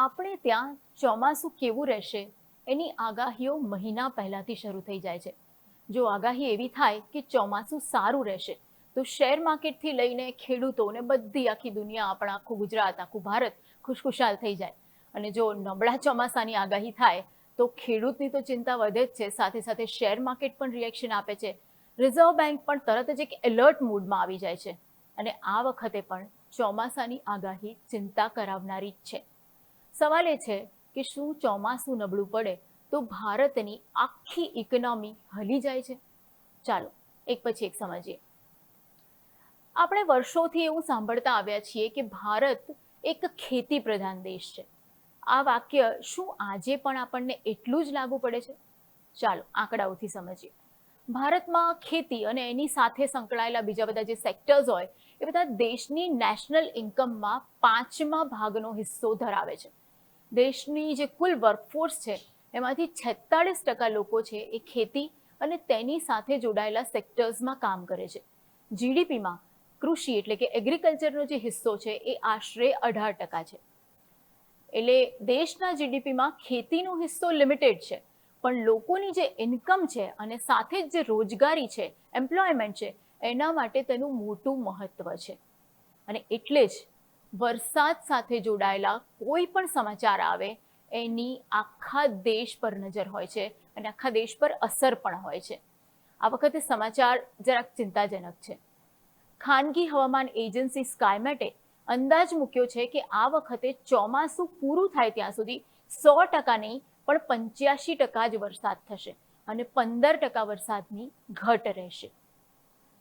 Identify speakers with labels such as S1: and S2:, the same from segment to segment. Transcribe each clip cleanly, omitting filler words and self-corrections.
S1: આપણે ત્યાં ચોમાસું કેવું રહેશે એની આગાહીઓ મહિના પહેલાથી શરૂ થઈ જાય છે. જો આગાહી એવી થાય કે ચોમાસું સારું રહેશે તો શેર માર્કેટથી લઈને ખેડૂતોને બધી આખી દુનિયા, આપણા આખું ગુજરાત, આખું ભારત ખુશખુશાલ થઈ જાય. અને જો નબળા ચોમાસાની આગાહી થાય તો ખેડૂતની તો ચિંતા વધે જ છે, સાથે સાથે શેર માર્કેટ પણ રિએક્શન આપે છે. રિઝર્વ બેંક પણ તરત જ એક એલર્ટ મૂડમાં આવી જાય છે. અને આ વખતે પણ ચોમાસાની આગાહી ચિંતા કરાવનારી જ છે. સવાલ એ છે કે શું ચોમાસું નબળું પડે તો ભારતની આખી ઇકોનોમી હલી જાય છે? ચાલો એક પછી એક સમજીએ. આપણે વર્ષોથી એવું સાંભળતા આવ્યા છીએ કે ભારત એક ખેતી પ્રધાન દેશ છે. આ વાક્ય શું આજે પણ આપણને એટલું જ લાગુ પડે છે? ચાલો આંકડાઓથી સમજીએ. ભારતમાં ખેતી અને એની સાથે સંકળાયેલા બીજા બધા જે સેક્ટર્સ હોય એ બધા દેશની નેશનલ ઇન્કમમાં 5મા ભાગનો હિસ્સો ધરાવે છે. દેશની જે કુલ વર્કફોર્સ છે એમાંથી 46% લોકો છે એ ખેતી અને તેની સાથે જોડાયેલા સેક્ટર્સમાં કામ કરે છે. જીડીપીમાં કૃષિ એટલે કે એગ્રીકલ્ચરનો જે હિસ્સો છે એ આશરે 18% છે. એટલે દેશના જીડીપીમાં ખેતીનો હિસ્સો લિમિટેડ છે, પણ લોકોની જે ઇન્કમ છે અને સાથે જ જે રોજગારી છે, એમ્પ્લોયમેન્ટ છે, એના માટે તેનું મોટું મહત્વ છે. અને એટલે જ વરસાદ સાથે જોડાયેલા કોઈ પણ સમાચાર આવે એની આખા દેશ પર નજર હોય છે અને આખા દેશ પર અસર પણ હોય છે. આ વખતે સમાચાર જરાક ચિંતાજનક છે. ખાનગી હવામાન એજન્સી સ્કાયમેટે અંદાજ મૂક્યો છે કે આ વખતે ચોમાસું પૂરું થાય ત્યાં સુધી 100% નહીં પણ 85% જ વરસાદ થશે અને 15% વરસાદની ઘટ રહેશે.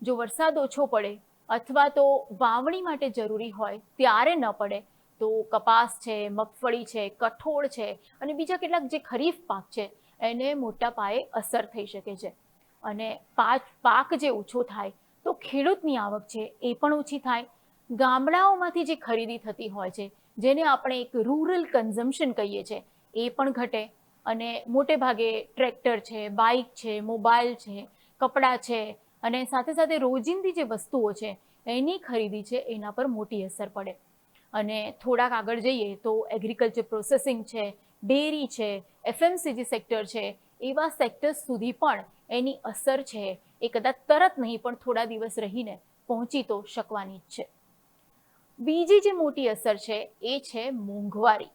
S1: જો વરસાદ ઓછો પડે અથવા તો વાવણી માટે જરૂરી હોય ત્યારે ન પડે તો કપાસ છે, મગફળી છે, કઠોળ છે અને બીજા કેટલાક જે ખરીફ પાક છે એને મોટા પાયે અસર થઈ શકે છે. અને પાક જે ઓછો થાય તો ખેડૂતની આવક છે એ પણ ઓછી થાય. ગામડાઓમાંથી જે ખરીદી થતી હોય છે, જેને આપણે એક રૂરલ કન્ઝમ્પશન કહીએ છીએ, એ પણ ઘટે. અને મોટે ભાગે ટ્રેક્ટર છે, બાઇક છે, મોબાઈલ છે, કપડાં છે અને સાથે સાથે રોજિંદી જે વસ્તુઓ છે એની ખરીદી છે એના પર મોટી અસર પડે. અને થોડાક આગળ જઈએ તો એગ્રીકલ્ચર પ્રોસેસિંગ છે, ડેરી છે, એફએમસીજી સેક્ટર છે, એવા સેક્ટર્સ સુધી પણ એની અસર છે એ કદાચ તરત નહીં પણ થોડા દિવસ રહીને પહોંચી તો શકવાની જ છે. બીજી જે મોટી અસર છે એ છે મોંઘવારી.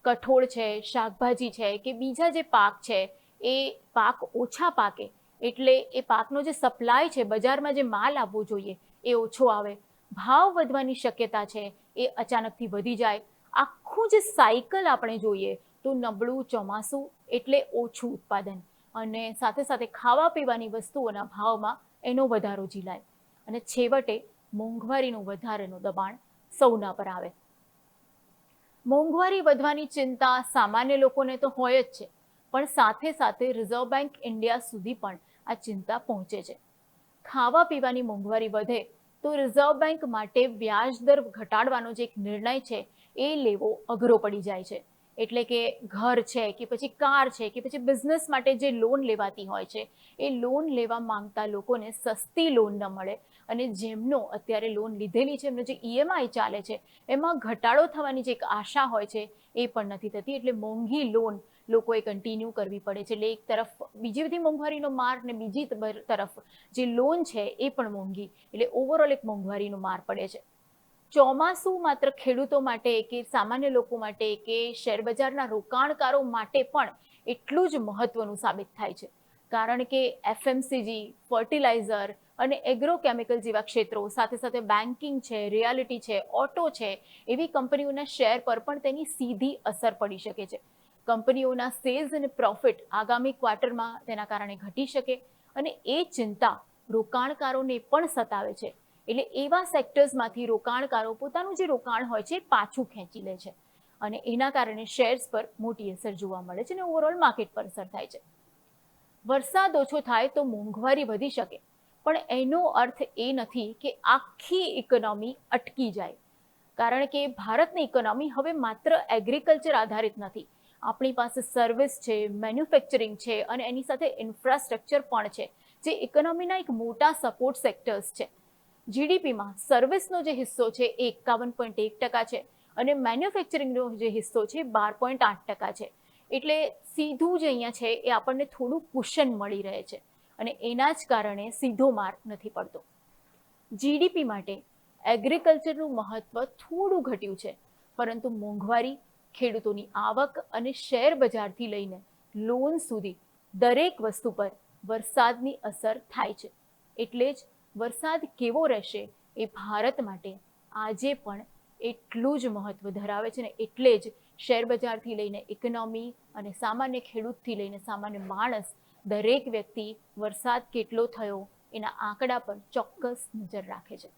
S1: કઠોળ છે, શાકભાજી છે કે બીજા જે પાક છે એ પાક ઓછા પાકે એટલે એ પાકનો જે સપ્લાય છે, બજારમાં જે માલ આવવો જોઈએ એ ઓછો આવે. ભાવ વધવાની શક્યતા છે એ અચાનકથી વધી જાય. આખું જે સાયકલ આપણે જોઈએ તો નબળું ચોમાસું એટલે ઓછું ઉત્પાદન અને સાથે સાથે ખાવા પીવાની વસ્તુઓના ભાવમાં એનો વધારો ઝીલાય અને છેવટે મોંઘવારીનું વધારેનું દબાણ સૌના પર આવે. મોંઘવારી વધવાની ચિંતા સામાન્ય લોકોને તો હોય જ છે, પણ સાથે સાથે રિઝર્વ બેંક ઇન્ડિયા સુધી પણ આ ચિંતા પહોંચે છે. ખાવા પીવાની મોંઘવારી વધે તો રિઝર્વ બેંક માટે વ્યાજ દર ઘટાડવાનો જે એક નિર્ણય છે એ લેવો અઘરો પડી જાય છે. એટલે કે ઘર છે કે પછી કાર છે કે પછી બિઝનેસ માટે જે લોન લેવાતી હોય છે એ લોન લેવા માંગતા લોકોને સસ્તી લોન ન મળે અને જેમનો અત્યારે લોન લીધેલી છે, એમનો જે ઈએમઆઈ ચાલે છે એમાં ઘટાડો થવાની જે એક આશા હોય છે એ પણ નથી થતી. એટલે મોંઘી લોન લોકોએ કન્ટિન્યુ કરવી પડે છે. એટલે એક તરફ બીજી બધી મોંઘવારીનો માર ને બીજી તરફ જે લોન છે એ પણ મોંઘી, એટલે ઓવરઓલ એક મોંઘવારીનો માર પડે છે. ચોમાસું માત્ર ખેડૂતો માટે કે સામાન્ય લોકો માટે કે શેરબજારના રોકાણકારો માટે પણ એટલું જ મહત્વનું સાબિત થાય છે. કારણ કે એફએમસીજી, ફર્ટિલાઇઝર અને એગ્રોકેમિકલ જેવા ક્ષેત્રો, સાથે સાથે બેન્કિંગ છે, રિયાલિટી છે, ઓટો છે, એવી કંપનીઓના શેર પર પણ તેની સીધી અસર પડી શકે છે. કંપનીઓના સેલ્સ અને પ્રોફિટ આગામી ક્વાર્ટરમાં તેના કારણે ઘટી શકે અને એ ચિંતા રોકાણકારોને પણ સતાવે છે. એટલે એવા સેક્ટર્સમાંથી રોકાણકારો પોતાનું જે રોકાણ હોય છે પાછું ખેંચી લે છે અને એના કારણે શેર્સ પર મોટી અસર જોવા મળે છે અને ઓવરઓલ માર્કેટ પર અસર થાય છે. વરસાદ ઓછો થાય તો મોંઘવારી વધી શકે, પણ એનો અર્થ એ નથી કે આખી ઇકોનોમી અટકી જાય. કારણ કે ભારતની ઇકોનોમી હવે માત્ર એગ્રીકલ્ચર આધારિત નથી. આપણી પાસે સર્વિસ છે, મેન્યુફેક્ચરિંગ છે અને એની સાથે ઇન્ફ્રાસ્ટ્રક્ચર પણ છે, જે ઇકોનોમીના એક મોટા સપોર્ટ સેક્ટર્સ છે. જીડીપીમાં સર્વિસનો જે હિસ્સો છે એ 51.1% છે અને મેન્યુફેક્ચરિંગનો જે હિસ્સો છે 12.8% છે. એટલે સીધું જ અહીંયા છે એ આપણને થોડું કુશન મળી રહે છે અને એના જ કારણે સીધો માર નથી પડતો. જીડીપી માટે એગ્રીકલ્ચરનું મહત્વ થોડું ઘટ્યું છે, પરંતુ મોંઘવારી, ખેડૂતોની આવક અને શેર બજારથી લઈને લોન સુધી દરેક વસ્તુ પર વરસાદની અસર થાય છે. એટલે જ વરસાદ કેવો રહેશે એ ભારત માટે આજે પણ એટલું જ મહત્વ ધરાવે છે ને એટલે જ શેર બજારથી લઈને ઇકોનોમી અને સામાન્ય ખેડૂતથી લઈને સામાન્ય માણસ દરેક વ્યક્તિ વરસાદ કેટલો થયો એના આંકડા પર ચોક્કસ નજર રાખે છે.